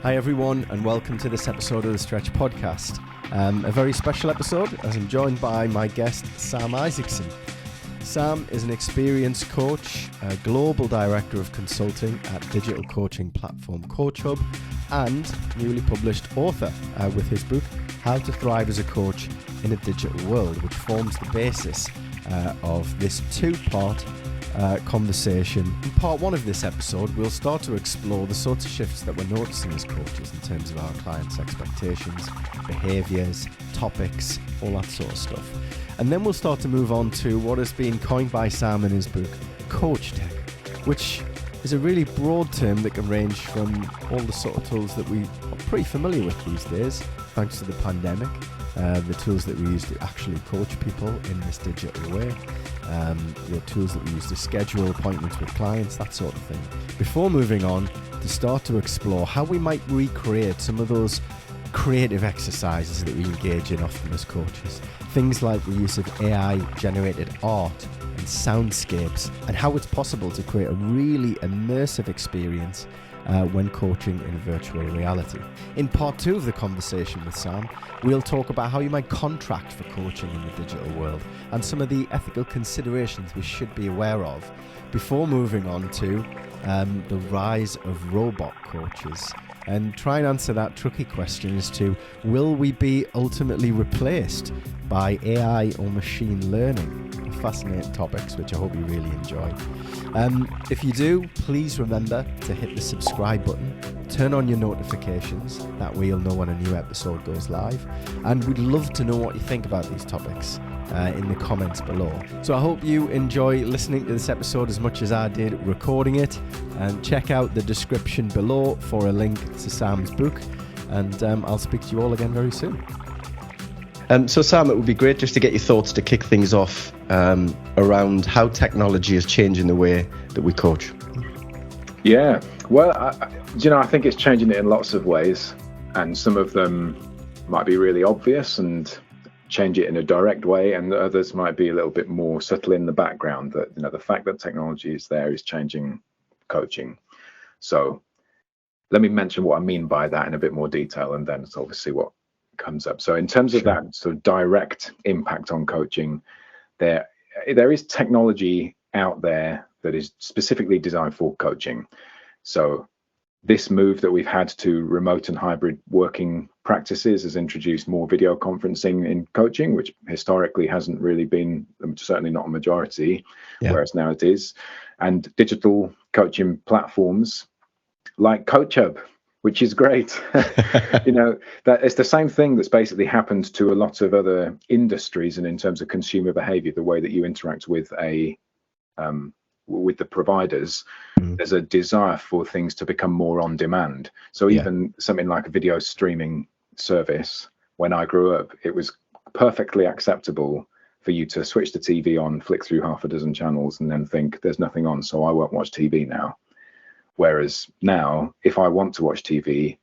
Hi everyone, and welcome to this episode of the Stretch Podcast. A very special episode as I'm joined by my guest Sam Isaacson. Sam is an experienced coach, a global director of consulting at digital coaching platform CoachHub, and newly published author with his book How to Thrive as a Coach in a Digital World, which forms the basis of this two-part conversation. In part one of this episode, we'll start to explore the sorts of shifts that we're noticing as coaches in terms of our clients' expectations, behaviours, topics, all that sort of stuff. And then we'll start to move on to what has been coined by Sam in his book, Coach Tech, which is a really broad term that can range from all the sort of tools that we are pretty familiar with these days, thanks to the pandemic, the tools that we use to actually coach people in this digital way, the tools that we use to schedule appointments with clients, that sort of thing. Before moving on, to start to explore how we might recreate some of those creative exercises that we engage in often as coaches. Things like the use of AI-generated art and soundscapes, and how it's possible to create a really immersive experience when coaching in virtual reality. In part two of the conversation with Sam, we'll talk about how you might contract for coaching in the digital world and some of the ethical considerations we should be aware of before moving on to the rise of robot coaches and try and answer that tricky question as to, will we be ultimately replaced by AI or machine learning? Fascinating topics, which I hope you really enjoy. If you do, please remember to hit the subscribe button, turn on your notifications, that way you'll know when a new episode goes live, and we'd love to know what you think about these topics in the comments below. So I hope you enjoy listening to this episode as much as I did recording it, and check out the description below for a link to Sam's book, and I'll speak to you all again very soon. So Sam, it would be great just to get your thoughts to kick things off around how technology is changing the way that we coach. Yeah, well, I think it's changing it in lots of ways, and some of them might be really obvious and change it in a direct way, and others might be a little bit more subtle in the background. That the fact that technology is there is changing coaching. So let me mention what I mean by that in a bit more detail, and then it's obviously what comes up. So in terms of that sort of direct impact on coaching, there is technology out there that is specifically designed for coaching. So this move that we've had to remote and hybrid working practices has introduced more video conferencing in coaching, which historically hasn't really been, certainly not a majority, whereas now it is. And digital coaching platforms like CoachHub, which is great. That it's the same thing that's basically happened to a lot of other industries, and in terms of consumer behavior, the way that you interact with with the providers, there's a desire for things to become more on demand. So even something like a video streaming service, when I grew up, it was perfectly acceptable for you to switch the TV on, flick through half a dozen channels, and then think there's nothing on, so I won't watch TV now. Whereas now, if I want to watch TV,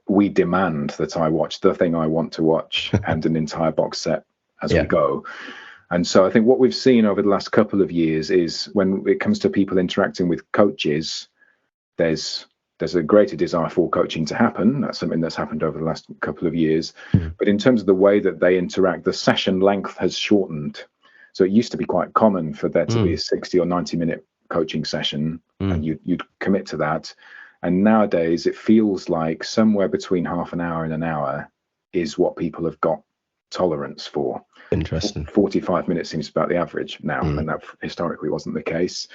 we demand that I watch the thing I want to watch and an entire box set as we go. And so I think what we've seen over the last couple of years is, when it comes to people interacting with coaches, there's a greater desire for coaching to happen. That's something that's happened over the last couple of years. But in terms of the way that they interact, the session length has shortened. So it used to be quite common for there to be a 60 or 90-minute coaching session, and you'd commit to that. And nowadays it feels like somewhere between half an hour and an hour is what people have got tolerance for. Interesting. 45 minutes seems about the average now, and that historically wasn't the case.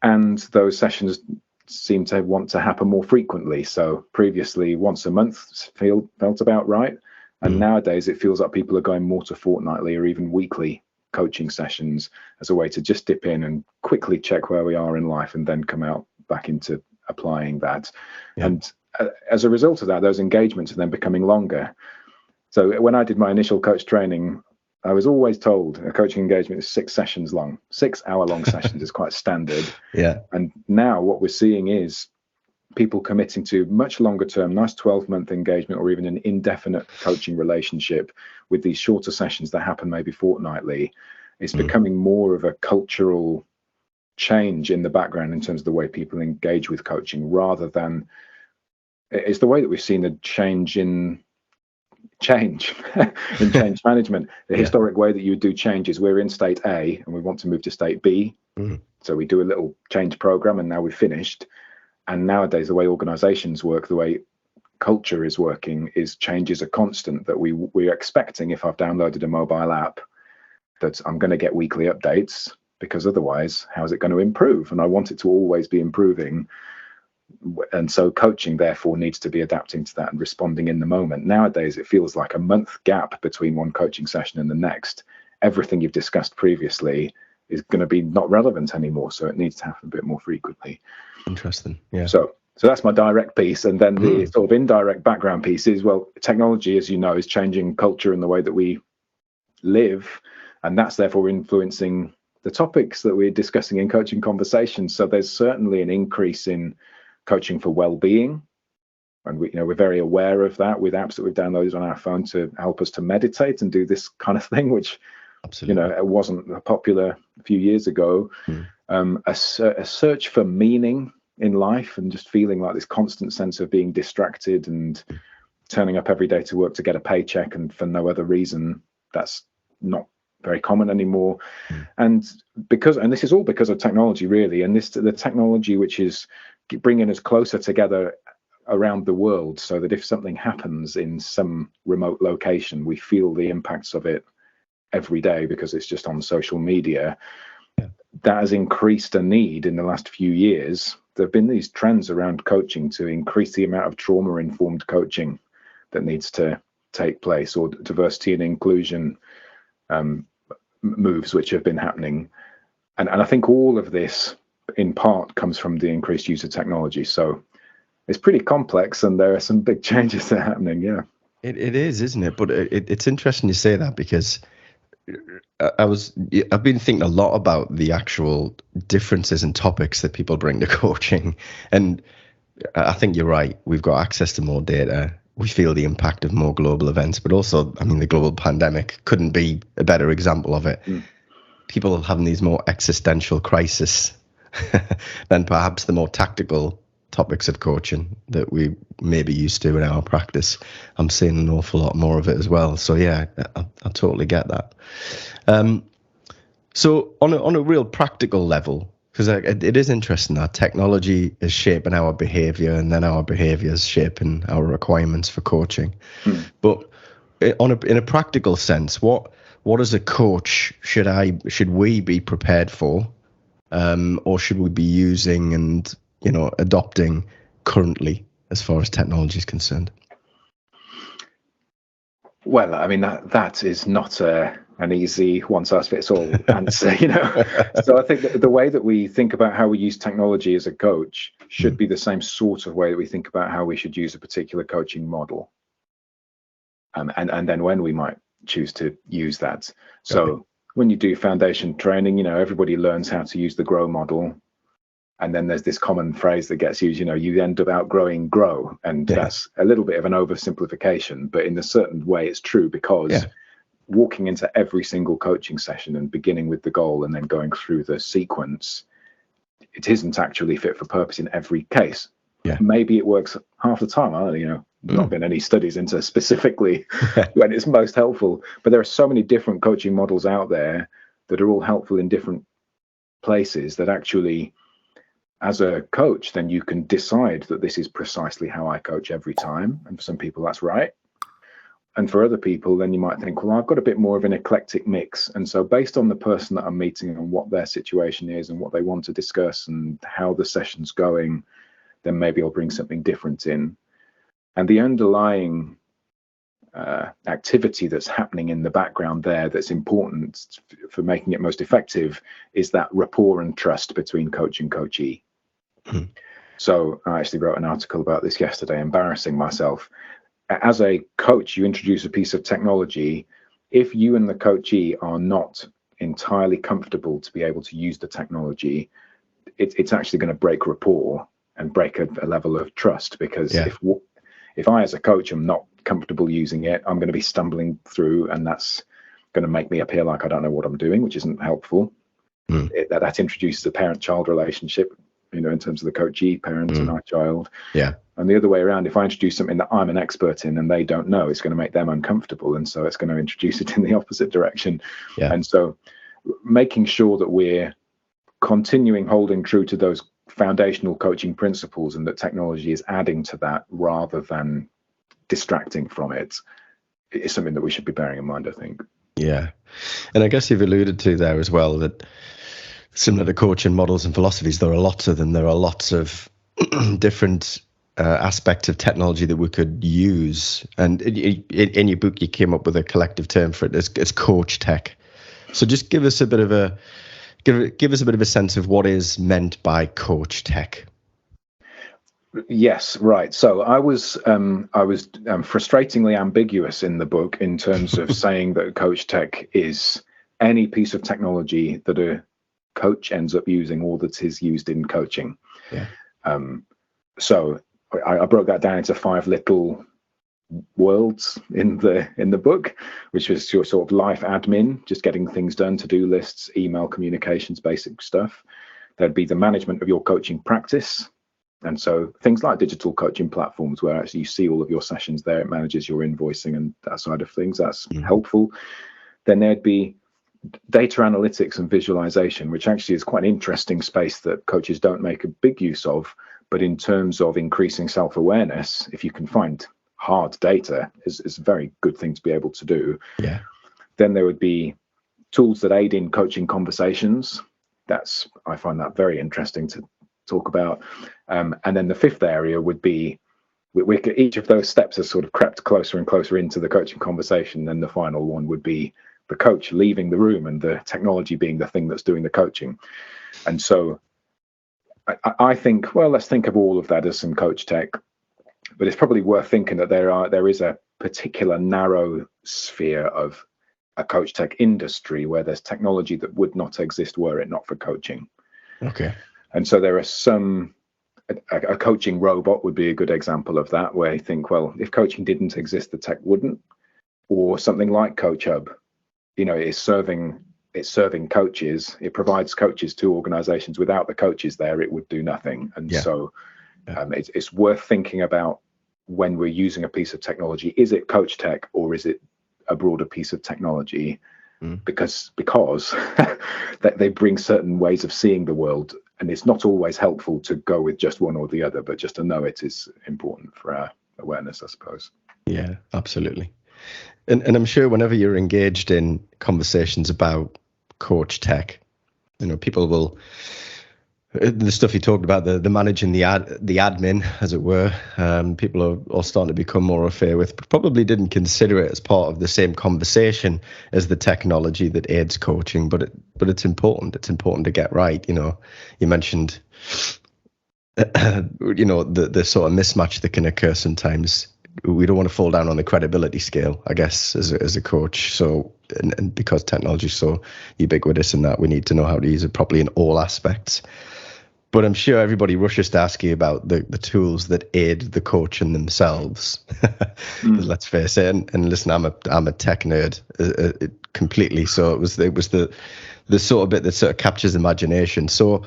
And those sessions seem to want to happen more frequently. So previously once a month felt about right, and nowadays it feels like people are going more to fortnightly or even weekly coaching sessions as a way to just dip in and quickly check where we are in life, and then come out back into applying that. And as a result of that, those engagements are then becoming longer. So when I did my initial coach training, I was always told a coaching engagement is 6 sessions long. 6-hour-long sessions is quite standard. And now what we're seeing is people committing to much longer term, nice 12-month engagement, or even an indefinite coaching relationship with these shorter sessions that happen maybe fortnightly. It's becoming more of a cultural change in the background in terms of the way people engage with coaching, rather than it's the way that we've seen a change in change in change management. The historic way that you do change is we're in state A and we want to move to state B. So we do a little change program and now we've finished. And nowadays, the way organizations work, the way culture is working, is change is a constant that we're expecting. If I've downloaded a mobile app, that I'm going to get weekly updates, because otherwise, how is it going to improve? And I want it to always be improving. And so coaching, therefore, needs to be adapting to that and responding in the moment. Nowadays, it feels like a month gap between one coaching session and the next. Everything you've discussed previously is going to be not relevant anymore. So it needs to happen a bit more frequently. Interesting. Yeah. So that's my direct piece. And then the sort of indirect background piece is, well, technology, as you know, is changing culture and the way that we live. And that's therefore influencing the topics that we're discussing in coaching conversations. So there's certainly an increase in coaching for well-being. And we're very aware of that with apps that we've downloaded on our phone to help us to meditate and do this kind of thing, which, it wasn't popular a few years ago. A search for meaning in life and just feeling like this constant sense of being distracted and turning up every day to work to get a paycheck and for no other reason, that's not very common anymore. And this is all because of technology, really. And the technology which is bringing us closer together around the world, so that if something happens in some remote location, we feel the impacts of it every day because it's just on social media. That has increased a need in the last few years. There have been these trends around coaching to increase the amount of trauma-informed coaching that needs to take place, or diversity and inclusion moves which have been happening. And I think all of this, in part, comes from the increased use of technology. So it's pretty complex, and there are some big changes that are happening. Yeah, it is, isn't it? But it's interesting you say that, because I've been thinking a lot about the actual differences in topics that people bring to coaching, and I think you're right. We've got access to more data. We feel the impact of more global events, but also, the global pandemic couldn't be a better example of it. People having these more existential crises than perhaps the more tactical topics of coaching that we may be used to in our practice. I'm seeing an awful lot more of it as well. So yeah, I totally get that. So on a real practical level, because it is interesting that technology is shaping our behavior, and then our behavior is shaping our requirements for coaching. But in a practical sense, what as a coach should we be prepared for, or should we be using and adopting currently as far as technology is concerned? Well, that is not an easy one-size-fits-all answer, So I think that the way that we think about how we use technology as a coach should be the same sort of way that we think about how we should use a particular coaching model, and then when we might choose to use that. So when you do foundation training, everybody learns how to use the GROW model. And then there's this common phrase that gets used, you end up outgrowing grow. And that's a little bit of an oversimplification, but in a certain way it's true, because walking into every single coaching session and beginning with the goal and then going through the sequence, it isn't actually fit for purpose in every case. Maybe it works half the time. I don't know, not been any studies into specifically when it's most helpful, but there are so many different coaching models out there that are all helpful in different places, that actually, as a coach, then you can decide that this is precisely how I coach every time. And for some people, that's right. And for other people, then you might think, well, I've got a bit more of an eclectic mix. And so based on the person that I'm meeting and what their situation is and what they want to discuss and how the session's going, then maybe I'll bring something different in. And the underlying activity that's happening in the background there that's important for making it most effective is that rapport and trust between coach and coachee. So I actually wrote an article about this yesterday, embarrassing myself. As a coach, you introduce a piece of technology. If you and the coachee are not entirely comfortable to be able to use the technology, it's actually going to break rapport and break a level of trust, because if I as a coach am not comfortable using it, I'm going to be stumbling through, and that's going to make me appear like I don't know what I'm doing, which isn't helpful. That introduces a parent-child relationship, in terms of the coachee parent and our child. Yeah. And the other way around, if I introduce something that I'm an expert in and they don't know, it's going to make them uncomfortable. And so it's going to introduce it in the opposite direction. Yeah. And so making sure that we're continuing holding true to those foundational coaching principles and that technology is adding to that rather than distracting from it is something that we should be bearing in mind, I think. Yeah. And I guess you've alluded to there as well that similar to coaching models and philosophies, there are lots of them. There are lots of different aspects of technology that we could use. And in your book, you came up with a collective term for it. It's coach tech. So just give us a bit of a sense of what is meant by coach tech. Yes, right. So I was frustratingly ambiguous in the book in terms of saying that coach tech is any piece of technology that a coach ends up using or that is used in coaching. Yeah. So I broke that down into 5 little worlds in the book, which was your sort of life admin, just getting things done, to-do lists, email communications, basic stuff. There'd be the management of your coaching practice. And so things like digital coaching platforms where actually you see all of your sessions there, it manages your invoicing and that side of things. That's helpful. Then there'd be data analytics and visualization, which actually is quite an interesting space that coaches don't make a big use of. But in terms of increasing self-awareness, if you can find hard data, is a very good thing to be able to do. Yeah. Then there would be tools that aid in coaching conversations. I find that very interesting to talk about. And then the 5th area would be, each of those steps has sort of crept closer and closer into the coaching conversation. Then the final one would be the coach leaving the room and the technology being the thing that's doing the coaching. And so I think, well, let's think of all of that as some coach tech, but it's probably worth thinking that there is a particular narrow sphere of a coach tech industry where there's technology that would not exist were it not for coaching. Okay. And so there are a coaching robot would be a good example of that, where you think, well, if coaching didn't exist, the tech wouldn't. Or something like CoachHub, it's serving coaches. It provides coaches to organizations. Without the coaches there, it would do nothing. And so it's worth thinking about when we're using a piece of technology. Is it coach tech or is it a broader piece of technology? Because they bring certain ways of seeing the world, and it's not always helpful to go with just one or the other, but just to know it is important for our awareness, I suppose. Yeah, absolutely. And I'm sure whenever you're engaged in conversations about coach tech, people will, the stuff you talked about, the managing the admin, as it were, people are all starting to become more au fait with, but probably didn't consider it as part of the same conversation as the technology that aids coaching. But it's important. It's important to get right. You mentioned, the sort of mismatch that can occur sometimes. We don't want to fall down on the credibility scale, I guess, as a coach. So, and because technology is so ubiquitous in that, we need to know how to use it properly in all aspects. But I'm sure everybody rushes to ask you about the tools that aid the coach in themselves. Let's face it. And listen, I'm a tech nerd completely. So it was the sort of bit that sort of captures imagination. So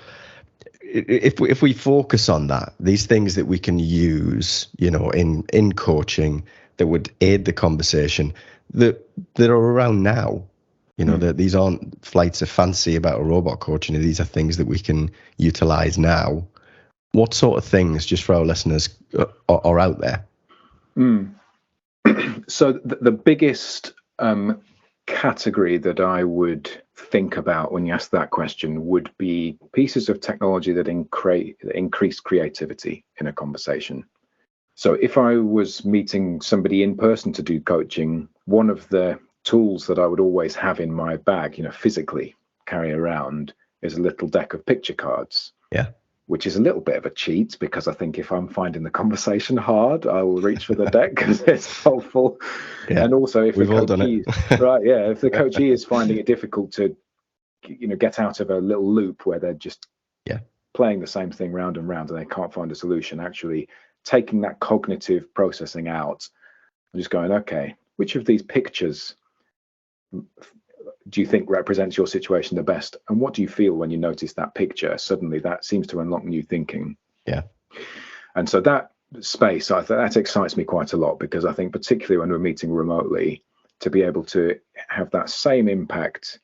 if we focus on that, these things that we can use, in coaching that would aid the conversation that are around now, that these aren't flights of fancy about a robot coaching. These are things that we can utilize now. What sort of things, just for our listeners, are out there? So the biggest category that I would think about when you ask that question would be pieces of technology that increase creativity in a conversation. So if I was meeting somebody in person to do coaching, one of the tools that I would always have in my bag, physically carry around, is a little deck of picture cards. Yeah. Which is a little bit of a cheat, because I think if I'm finding the conversation hard, I will reach for the deck because it's helpful. Yeah. And also if we've all done it. if the coachee is finding it difficult to get out of a little loop where they're just playing the same thing round and round and they can't find a solution, actually taking that cognitive processing out and just going, okay, which of these pictures do you think represents your situation the best? And what do you feel when you notice that picture? Suddenly that seems to unlock new thinking. Yeah. And so that space, that excites me quite a lot, because I think particularly when we're meeting remotely, to be able to have that same impact,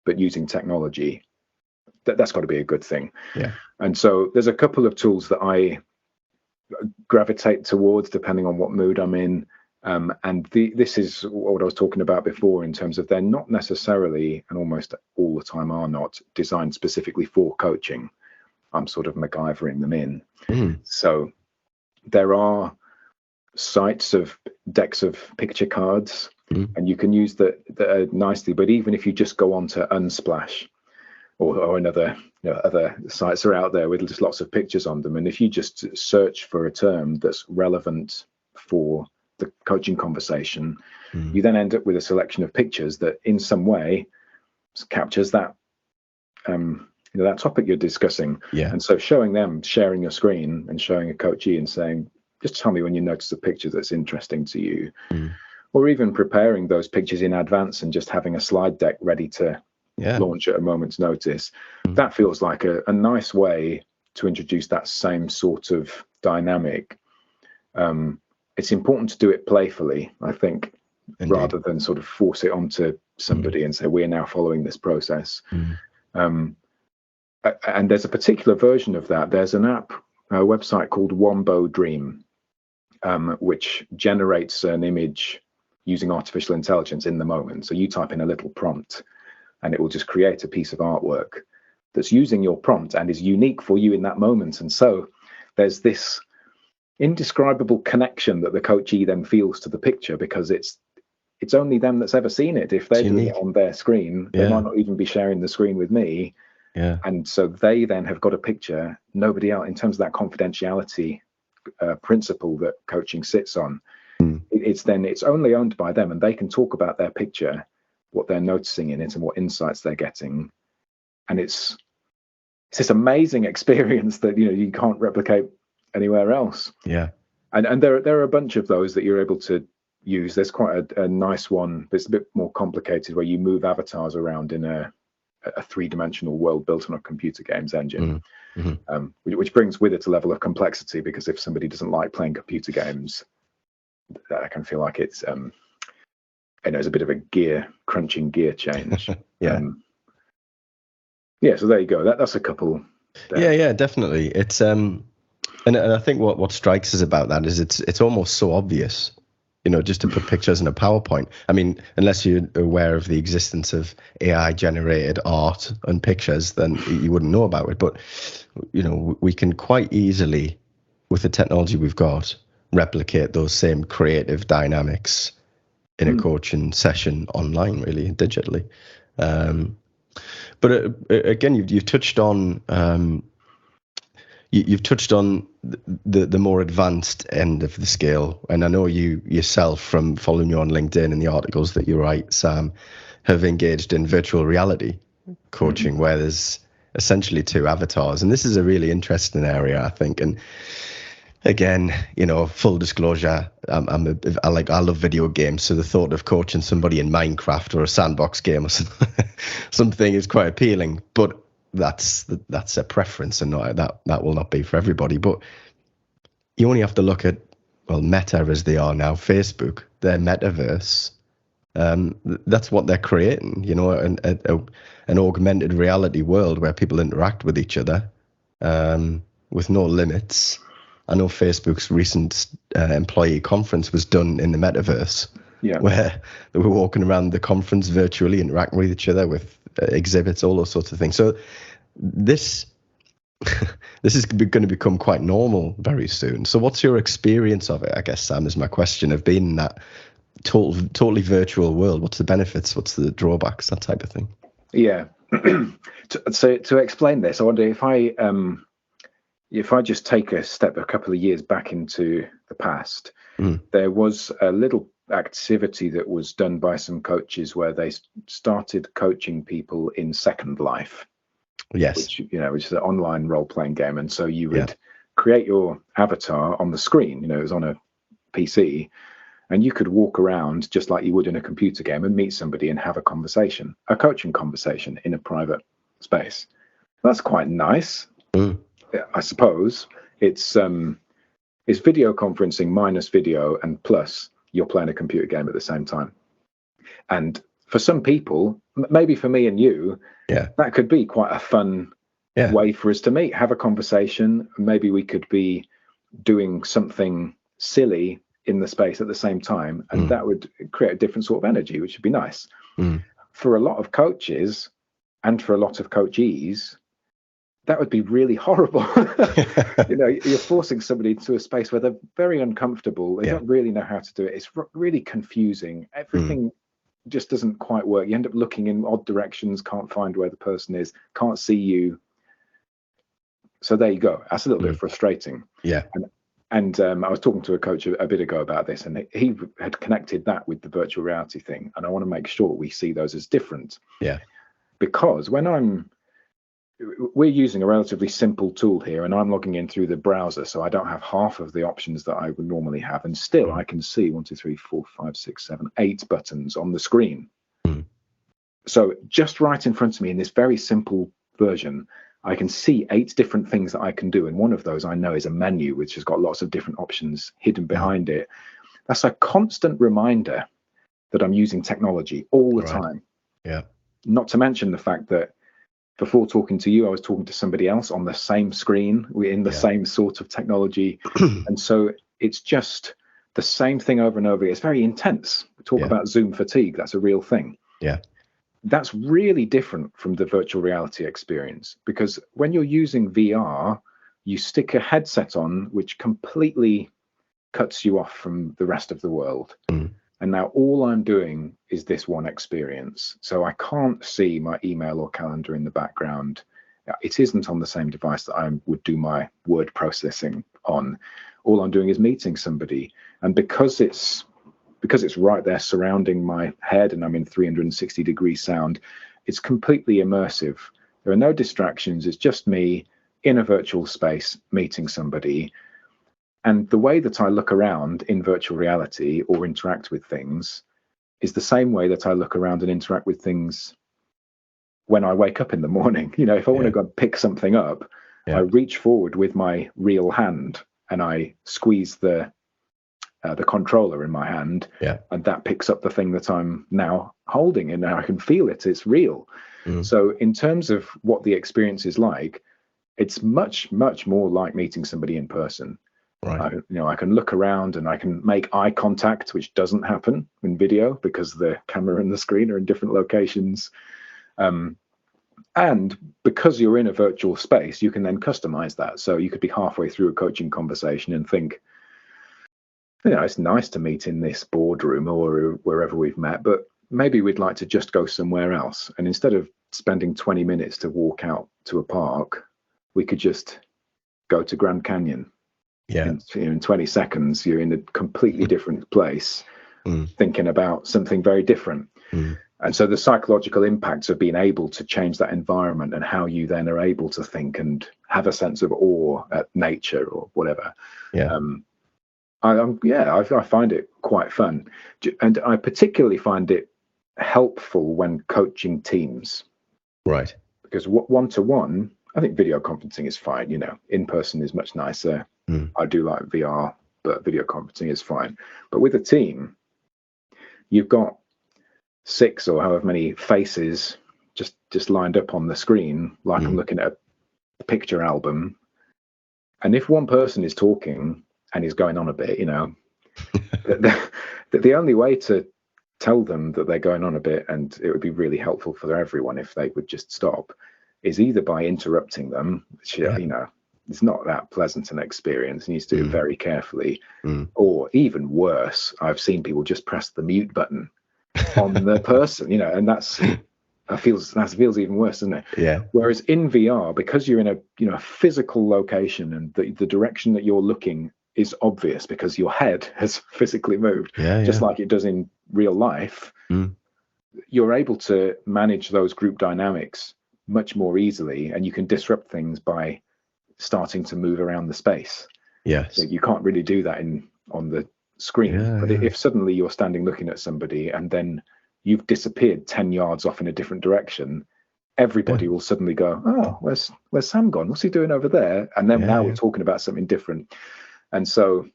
but using technology, that's got to be a good thing. Yeah. And so there's a couple of tools that I gravitate towards depending on what mood I'm in. And this is what I was talking about before, in terms of they're not necessarily, and almost all the time are not, designed specifically for coaching. I'm sort of MacGyvering them in. So there are sites of decks of picture cards, and you can use that nicely. But even if you just go on to Unsplash or another, other sites are out there with just lots of pictures on them, and if you just search for a term that's relevant for the coaching conversation, you then end up with a selection of pictures that in some way captures that that topic you're discussing. And so sharing your screen and showing a coachee and saying, just tell me when you notice a picture that's interesting to you, or even preparing those pictures in advance and just having a slide deck ready to launch at a moment's notice. That feels like a nice way to introduce that same sort of dynamic. It's important to do it playfully, I think. Indeed. Rather than sort of force it onto somebody and say, we're now following this process. And there's a particular version of that. There's an app, a website called Wombo Dream, which generates an image using artificial intelligence in the moment. So you type in a little prompt and it will just create a piece of artwork that's using your prompt and is unique for you in that moment. And so there's this indescribable connection that the coachee then feels to the picture, because it's only them that's ever seen it. If they're doing it on their screen, they might not even be sharing the screen with me. And so they then have got a picture nobody else, in terms of that confidentiality principle that coaching sits on. It's only owned by them, and they can talk about their picture, what they're noticing in it, and what insights they're getting. And it's this amazing experience that you can't replicate anywhere else. And there are a bunch of those that you're able to use. There's quite a nice one, but it's a bit more complicated, where you move avatars around in a three-dimensional world built on a computer games engine, which brings with it a level of complexity, because if somebody doesn't like playing computer games, I can feel like it's it's a bit of a crunching gear change. So there you go. That's a couple there. Yeah, definitely. It's and I think what strikes us about that is it's almost so obvious, just to put pictures in a PowerPoint. I mean, unless you're aware of the existence of AI generated art and pictures, then you wouldn't know about it. But we can quite easily, with the technology we've got, replicate those same creative dynamics in a coaching session online, really, digitally. But again, you've touched on you've touched on the more advanced end of the scale, and I know you yourself, from following you on LinkedIn and the articles that you write, Sam, have engaged in virtual reality coaching, where there's essentially two avatars, and this is a really interesting area, I think. And again, full disclosure, I love video games, so the thought of coaching somebody in Minecraft or a sandbox game or something is quite appealing. But that's a preference, and that will not be for everybody. But you only have to look at, Meta, as they are now, Facebook, their metaverse. That's what they're creating, an augmented reality world where people interact with each other with no limits. I know Facebook's recent employee conference was done in the metaverse, where they were walking around the conference virtually, interacting with each other with exhibits, all those sorts of things. So this is going to become quite normal very soon. So what's your experience of it, I guess, Sam, is my question, of being in that totally virtual world? What's the benefits? What's the drawbacks? That type of thing. Yeah. So to explain this, I wonder if I just take a couple of years back into the past, there was a little activity that was done by some coaches where they started coaching people in Second Life. Which is an online role-playing game. And so you would create your avatar on the screen, it was on a PC, and you could walk around just like you would in a computer game and meet somebody and have a conversation, a coaching conversation in a private space. That's quite nice. I suppose it's video conferencing minus video and plus you're playing a computer game at the same time. And for some people, maybe for me and you, that could be quite a fun way for us to meet, have a conversation. Maybe we could be doing something silly in the space at the same time, and that would create a different sort of energy, which would be nice. For a lot of coaches and for a lot of coachees, that would be really horrible. You're forcing somebody into a space where they're very uncomfortable. They don't really know how to do it. It's really confusing. Everything just doesn't quite work. You end up looking in odd directions, can't find where the person is, can't see you. So there you go. That's a little bit frustrating. And I was talking to a coach a bit ago about this, and he had connected that with the virtual reality thing. And I want to make sure we see those as different. Because when we're using a relatively simple tool here, and I'm logging in through the browser, so I don't have half of the options that I would normally have, and still I can see 1, 2, 3, 4, 5, 6, 7, 8 buttons on the screen. So just right in front of me in this very simple version, I can see 8 different things that I can do, and one of those I know is a menu which has got lots of different options hidden behind it. That's a constant reminder that I'm using technology all the time. Not to mention the fact that before talking to you, I was talking to somebody else on the same screen. We're in the same sort of technology. And so it's just the same thing over and over again. It's very intense. We talk about Zoom fatigue. That's a real thing. That's really different from the virtual reality experience, because when you're using VR, you stick a headset on, which completely cuts you off from the rest of the world. And now all I'm doing is this one experience. So I can't see my email or calendar in the background. It isn't on the same device that I would do my word processing on. All I'm doing is meeting somebody. And because it's right there surrounding my head and I'm in 360-degree sound, it's completely immersive. There are no distractions. It's just me in a virtual space meeting somebody. And the way that I look around in virtual reality or interact with things is the same way that I look around and interact with things when I wake up in the morning. If I want to go and pick something up, I reach forward with my real hand and I squeeze the controller in my hand, and that picks up the thing that I'm now holding, and now I can feel it. It's real. So in terms of what the experience is like, it's much, much more like meeting somebody in person. I can look around and I can make eye contact, which doesn't happen in video because the camera and the screen are in different locations. And because you're in a virtual space, you can then customize that. So you could be halfway through a coaching conversation and think, it's nice to meet in this boardroom or wherever we've met, but maybe we'd like to just go somewhere else. And instead of spending 20 minutes to walk out to a park, we could just go to Grand Canyon. In 20 seconds, you're in a completely different place, thinking about something very different. And so the psychological impacts of being able to change that environment and how you then are able to think and have a sense of awe at nature or whatever. I find it quite fun. And I particularly find it helpful when coaching teams. Because one-to-one, I think video conferencing is fine. In person is much nicer. I do like VR, but video conferencing is fine. But with a team, you've got 6 or however many faces just lined up on the screen, like I'm looking at a picture album. And if one person is talking and is going on a bit, the only way to tell them that they're going on a bit, and it would be really helpful for everyone if they would just stop, is either by interrupting them, which it's not that pleasant an experience, and you need to do it very carefully, or even worse, I've seen people just press the mute button on the person, and that feels even worse, doesn't it? Whereas in VR, because you're in a physical location and the direction that you're looking is obvious because your head has physically moved, just like it does in real life, you're able to manage those group dynamics much more easily, and you can disrupt things by starting to move around the space. So you can't really do that on the screen. Yeah, But yeah. if suddenly you're standing looking at somebody and then you've disappeared 10 yards off in a different direction, everybody will suddenly go, oh, where's Sam gone? What's he doing over there? And then now we're talking about something different. And so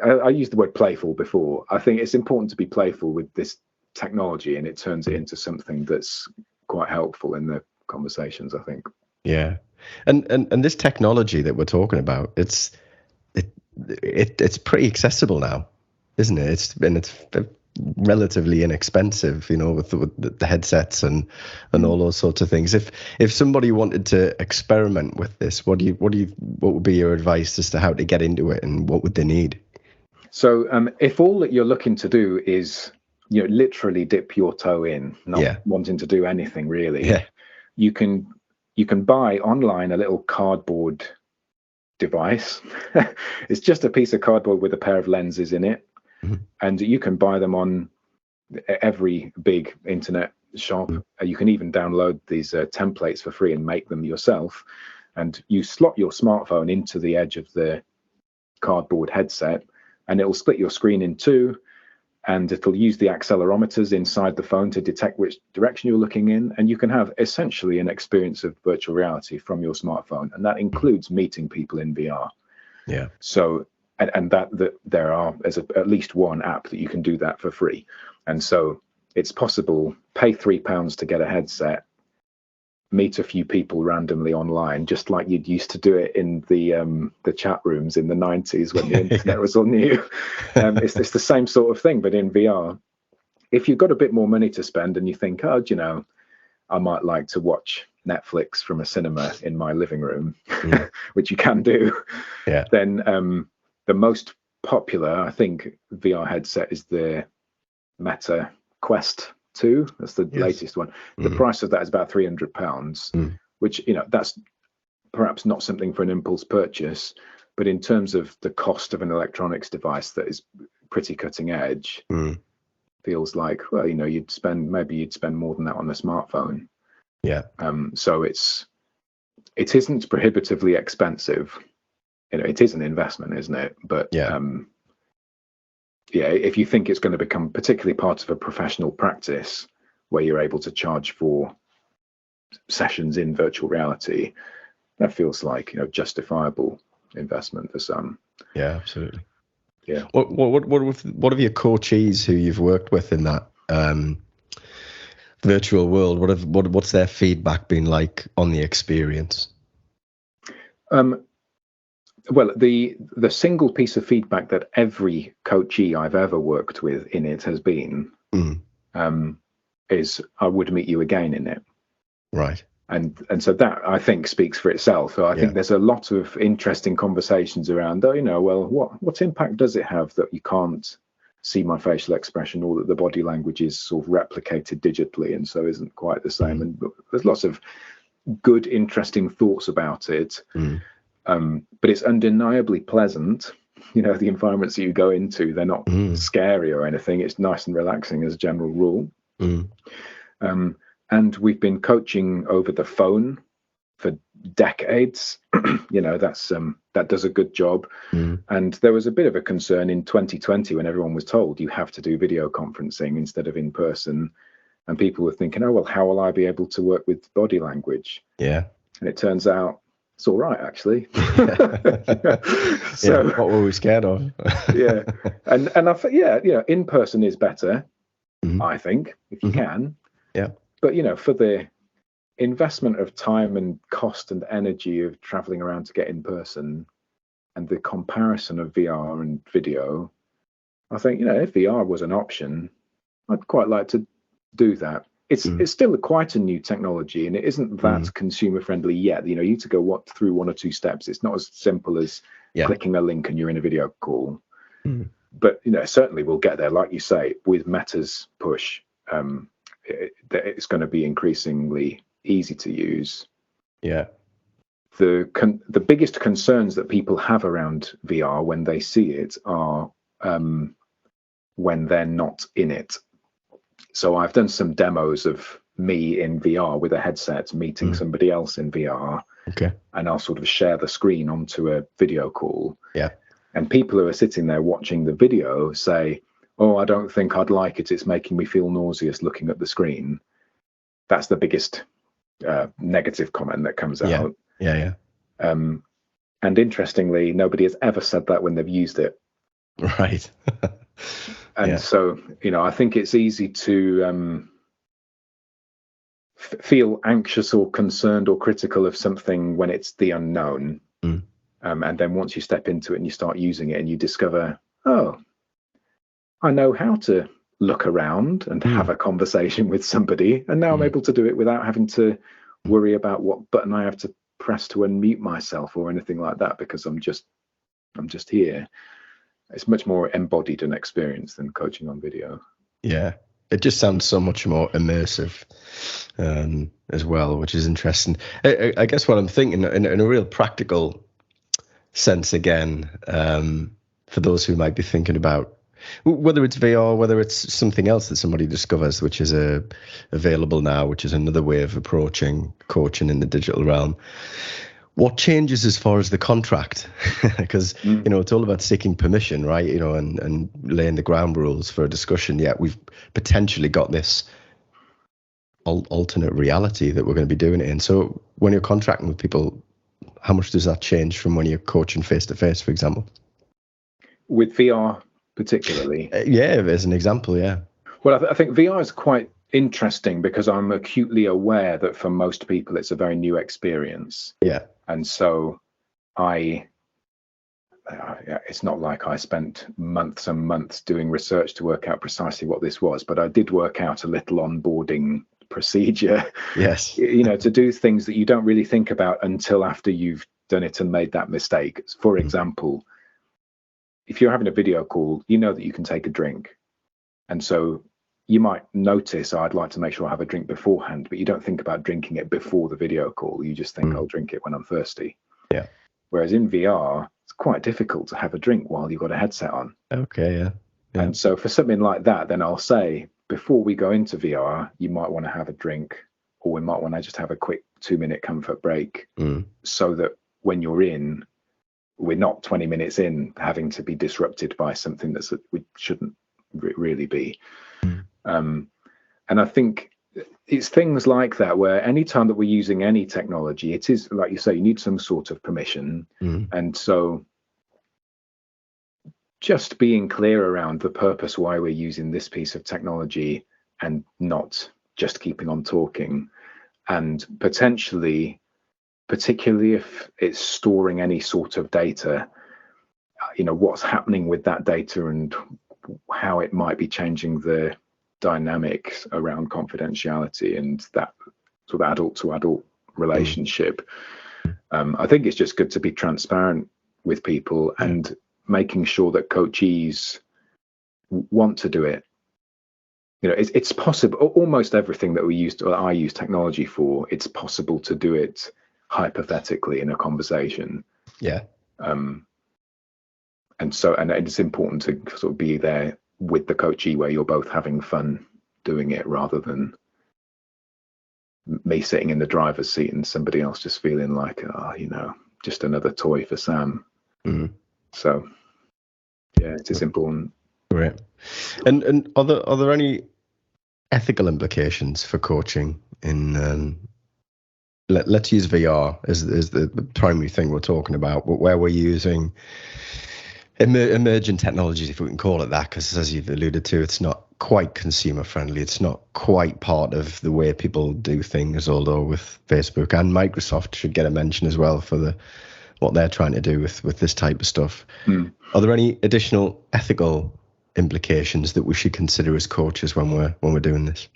I used the word playful before. I think it's important to be playful with this technology, and it turns it into something that's quite helpful in the conversations, I think. Yeah. And this technology that we're talking about, it's pretty accessible now, isn't it? It's relatively inexpensive, with the headsets and all those sorts of things. If somebody wanted to experiment with this, what would be your advice as to how to get into it, and what would they need? So if all that you're looking to do is, literally dip your toe in, not wanting to do anything really, you can buy online a little cardboard device. It's just a piece of cardboard with a pair of lenses in it. And you can buy them on every big internet shop. You can even download these templates for free and make them yourself. And you slot your smartphone into the edge of the cardboard headset, and it will split your screen in two, and it'll use the accelerometers inside the phone to detect which direction you're looking in. And you can have essentially an experience of virtual reality from your smartphone. And that includes meeting people in VR. Yeah. So, and that there's at least one app that you can do that for free. And so it's possible, pay £3 to get a headset, meet a few people randomly online, just like you'd used to do it in the chat rooms in the 90s when the internet was all new. It's the same sort of thing, but in VR. If you've got a bit more money to spend and you think, I might like to watch Netflix from a cinema in my living room, which you can do, then the most popular, I think, VR headset is the Meta Quest 2. That's the latest one. The price of that is about £300, which, that's perhaps not something for an impulse purchase, but in terms of the cost of an electronics device that is pretty cutting edge, feels like, well, you'd spend more than that on a smartphone. So it isn't prohibitively expensive. It is an investment, isn't it? But if you think it's going to become particularly part of a professional practice where you're able to charge for sessions in virtual reality, that feels like justifiable investment for some. Yeah, absolutely. Yeah. What have your coachees who you've worked with in that virtual world? What's their feedback been like on the experience? Well, the single piece of feedback that every coachee I've ever worked with in it has been is, I would meet you again in it. Right. And so that, I think, speaks for itself. So I think there's a lot of interesting conversations around, well, what impact does it have that you can't see my facial expression, or that the body language is sort of replicated digitally and so isn't quite the same? And there's lots of good, interesting thoughts about it. But it's undeniably pleasant. The environments that you go into, they're not scary or anything. It's nice and relaxing as a general rule. And we've been coaching over the phone for decades. That does a good job. And there was a bit of a concern in 2020 when everyone was told you have to do video conferencing instead of in person. And people were thinking, oh, well, how will I be able to work with body language? Yeah. And it turns out it's all right, actually. So what were we scared of? And I think, in person is better, I think, if you can. Yeah. But, for the investment of time and cost and energy of traveling around to get in person, and the comparison of VR and video, I think, if VR was an option, I'd quite like to do that. It's still quite a new technology, and it isn't that consumer friendly yet. You need to go through one or two steps. It's not as simple as clicking a link and you're in a video call. But certainly we'll get there, like you say, with Meta's push. It's going to be increasingly easy to use. Yeah. The biggest concerns that people have around VR when they see it are when they're not in it. So I've done some demos of me in VR with a headset meeting somebody else in VR. Okay. And I'll sort of share the screen onto a video call. Yeah. And people who are sitting there watching the video say, oh, I don't think I'd like it. It's making me feel nauseous looking at the screen. That's the biggest negative comment that comes out. Yeah. And interestingly, nobody has ever said that when they've used it. Right. And so, I think it's easy to feel anxious or concerned or critical of something when it's the unknown. And then once you step into it and you start using it and you discover, oh, I know how to look around and have a conversation with somebody. And now I'm able to do it without having to worry about what button I have to press to unmute myself or anything like that, because I'm just here. It's much more embodied an experience than coaching on video. Yeah. It just sounds so much more immersive as well, which is interesting. I guess what I'm thinking in a real practical sense again, for those who might be thinking about whether it's VR, whether it's something else that somebody discovers, which is available now, which is another way of approaching coaching in the digital realm. What changes as far as the contract? Because, it's all about seeking permission, right? And laying the ground rules for a discussion. Yet we've potentially got this alternate reality that we're going to be doing it in. So when you're contracting with people, how much does that change from when you're coaching face-to-face, for example? With VR particularly? Yeah, as an example, yeah. Well, I think VR is quite interesting because I'm acutely aware that for most people it's a very new experience. Yeah. And so it's not like I spent months and months doing research to work out precisely what this was, but I did work out a little onboarding procedure. Yes. To do things that you don't really think about until after you've done it and made that mistake. For example, if you're having a video call, you know that you can take a drink. And so you might notice, I'd like to make sure I have a drink beforehand, but you don't think about drinking it before the video call. You just think I'll drink it when I'm thirsty. Yeah. Whereas in VR, it's quite difficult to have a drink while you've got a headset on. Okay, yeah. And so for something like that, then I'll say, before we go into VR, you might want to have a drink, or we might want to just have a quick 2-minute comfort break so that when you're in, we're not 20 minutes in having to be disrupted by something we shouldn't really be. And I think it's things like that where anytime that we're using any technology, it is, like you say, you need some sort of permission. And so just being clear around the purpose why we're using this piece of technology and not just keeping on talking, and potentially, particularly if it's storing any sort of data, what's happening with that data and how it might be changing the dynamics around confidentiality and that sort of adult to adult relationship. I think it's just good to be transparent with people and making sure that coachees want to do it. It's possible. Almost everything that I use technology for, it's possible to do it hypothetically in a conversation. Yeah. And it's important to sort of be there with the coachee where you're both having fun doing it, rather than me sitting in the driver's seat and somebody else just feeling like, just another toy for Sam. So yeah, it is important. Right. And are there any ethical implications for coaching in let's use VR as the primary thing we're talking about, but where we're using emerging technologies, if we can call it that, because as you've alluded to, it's not quite consumer friendly. It's not quite part of the way people do things, although with Facebook and Microsoft should get a mention as well for what they're trying to do with this type of stuff. Are there any additional ethical implications that we should consider as coaches when we're doing this?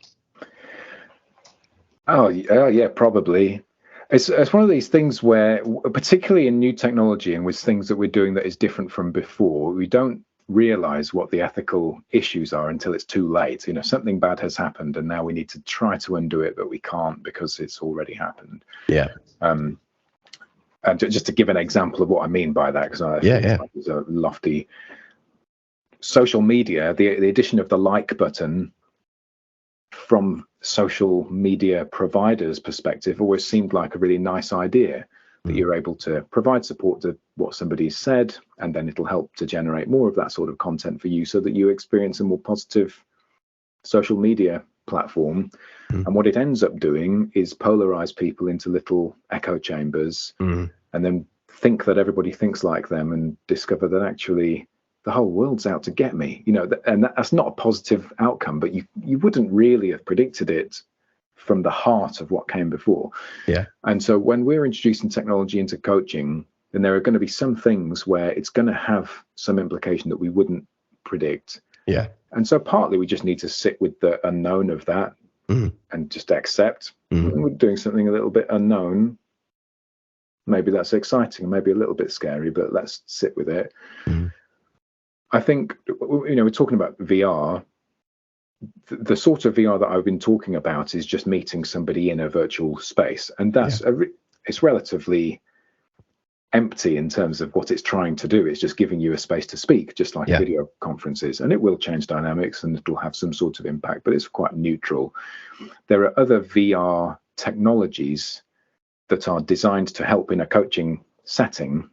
Oh yeah, probably. It's one of these things where, particularly in new technology and with things that we're doing that is different from before, we don't realize what the ethical issues are until it's too late. Something bad has happened and now we need to try to undo it, but we can't because it's already happened. Yeah. And just to give an example of what I mean by that, because I think it's a lofty. Social media, the addition of the like button from social media providers' perspective always seemed like a really nice idea. that you're able to provide support to what somebody's said, and then it'll help to generate more of that sort of content for you so that you experience a more positive social media platform. And what it ends up doing is polarize people into little echo chambers, and then think that everybody thinks like them and discover that actually the whole world's out to get me, and that's not a positive outcome, but you wouldn't really have predicted it from the heart of what came before. Yeah. And so when we're introducing technology into coaching, then there are going to be some things where it's going to have some implication that we wouldn't predict. Yeah. And so partly we just need to sit with the unknown of that and just accept we're doing something a little bit unknown. Maybe that's exciting, maybe a little bit scary, but let's sit with it. I think, we're talking about VR. The sort of VR that I've been talking about is just meeting somebody in a virtual space, and that's it's relatively empty in terms of what it's trying to do. It's just giving you a space to speak, just like a video conference is, and it will change dynamics and it'll have some sort of impact, but it's quite neutral. There are other VR technologies that are designed to help in a coaching setting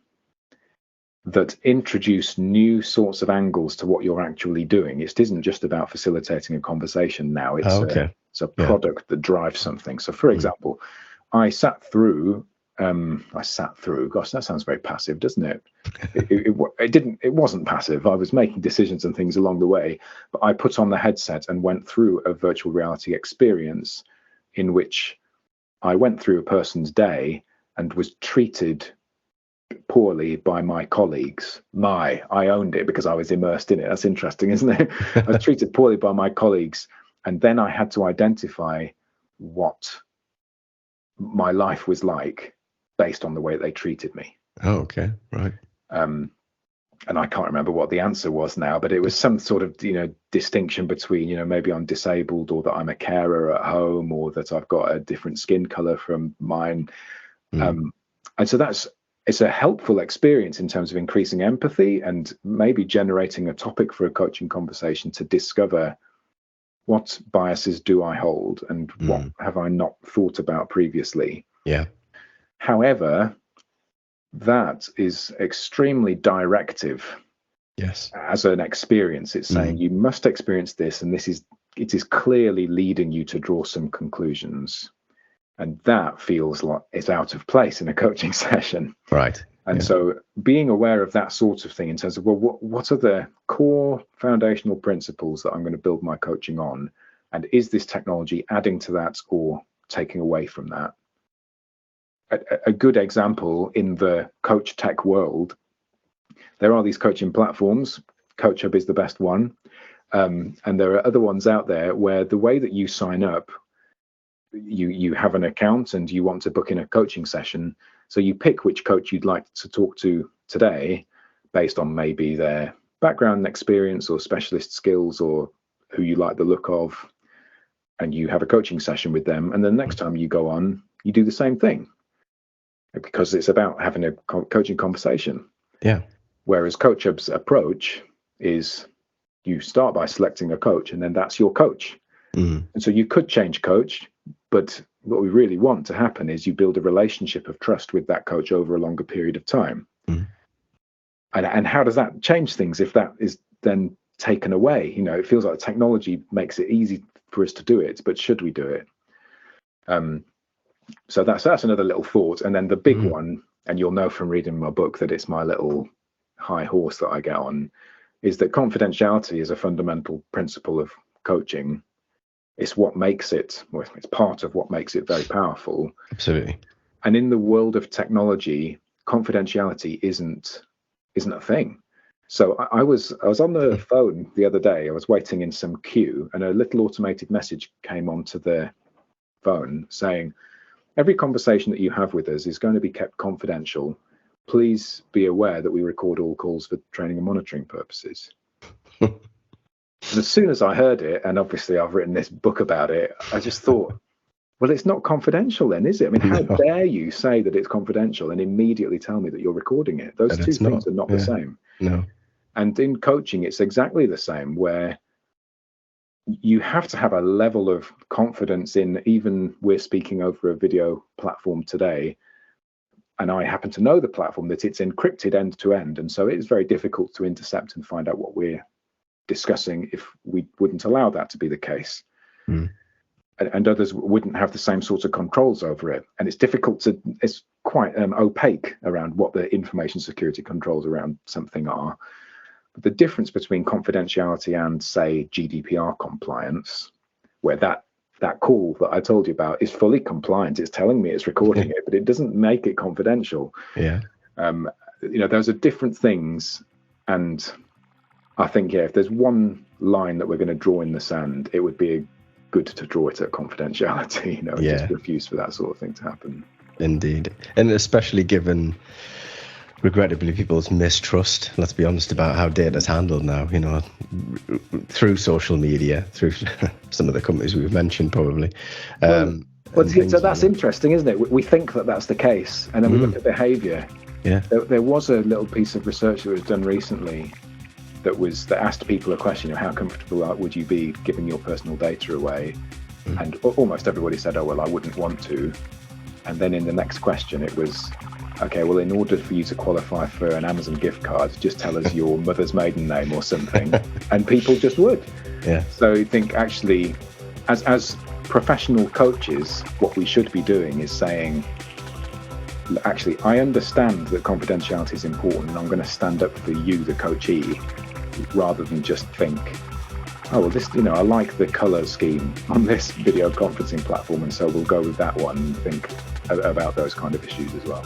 that introduce new sorts of angles to what you're actually doing. It isn't just about facilitating a conversation now. It's a product that drives something. So, for example, I sat through. Gosh, that sounds very passive, doesn't it? It wasn't passive. I was making decisions and things along the way, but I put on the headset and went through a virtual reality experience in which I went through a person's day and was treated poorly by my colleagues. I owned it because I was immersed in it. That's interesting, isn't it? I was treated poorly by my colleagues, and then I had to identify what my life was like based on the way they treated me. Oh, okay, right. And I can't remember what the answer was now, but it was some sort of distinction between maybe I'm disabled, or that I'm a carer at home, or that I've got a different skin color from mine. And so it's a helpful experience in terms of increasing empathy and maybe generating a topic for a coaching conversation to discover what biases do I hold and what have I not thought about previously. Yeah. However, that is extremely directive. Yes. As an experience, it's saying you must experience this, and it is clearly leading you to draw some conclusions. And that feels like it's out of place in a coaching session. Right. And so being aware of that sort of thing in terms of, well, what are the core foundational principles that I'm going to build my coaching on? And is this technology adding to that or taking away from that? A good example in the coach tech world, there are these coaching platforms. CoachHub is the best one. And there are other ones out there where the way that you sign up, you have an account and you want to book in a coaching session. So you pick which coach you'd like to talk to today based on maybe their background and experience or specialist skills or who you like the look of. And you have a coaching session with them. And then next time you go on, you do the same thing because it's about having a coaching conversation. Yeah. Whereas CoachHub's approach is you start by selecting a coach and then that's your coach. And so you could change coach, but what we really want to happen is you build a relationship of trust with that coach over a longer period of time. And how does that change things if that is then taken away? It feels like technology makes it easy for us to do it, but should we do it? So that's another little thought. And then the big one, and you'll know from reading my book that it's my little high horse that I get on, is that confidentiality is a fundamental principle of coaching. It's what makes it, well, it's part of what makes it very powerful. Absolutely. And in the world of technology, confidentiality isn't a thing. So I was on the phone the other day. I was waiting in some queue, and a little automated message came onto the phone saying, every conversation that you have with us is going to be kept confidential. Please be aware that we record all calls for training and monitoring purposes. And as soon as I heard it, and obviously I've written this book about it, I just thought, well, it's not confidential then, is it? I mean, how dare you say that it's confidential and immediately tell me that you're recording it? Those two things are not the same. No. And in coaching, it's exactly the same, where you have to have a level of confidence in, even we're speaking over a video platform today, and I happen to know the platform, that it's encrypted end to end. And so it is very difficult to intercept and find out what we're discussing if we wouldn't allow that to be the case. And others wouldn't have the same sorts of controls over it. And it's quite opaque around what the information security controls around something are. But the difference between confidentiality and, say, GDPR compliance, where that call that I told you about is fully compliant, it's telling me it's recording it, but it doesn't make it confidential. Yeah. Those are different things. And I think, if there's one line that we're going to draw in the sand, it would be good to draw it at confidentiality, just refuse for that sort of thing to happen. Indeed. And especially given, regrettably, people's mistrust, let's be honest, about how data's handled now, through social media, through some of the companies we've mentioned probably. So that's interesting, isn't it? We think that that's the case, and then we look at behavior. Yeah. There was a little piece of research that was done recently that asked people a question: how comfortable would you be giving your personal data away? And almost everybody said, oh, well, I wouldn't want to. And then in the next question, it was, okay, well, in order for you to qualify for an Amazon gift card, just tell us your mother's maiden name or something. And people just would. Yeah. So I think actually, as professional coaches, what we should be doing is saying, actually, I understand that confidentiality is important, and I'm going to stand up for you, the coachee, rather than just think, oh, well, this, I like the color scheme on this video conferencing platform, and so we'll go with that one, and think about those kind of issues as well.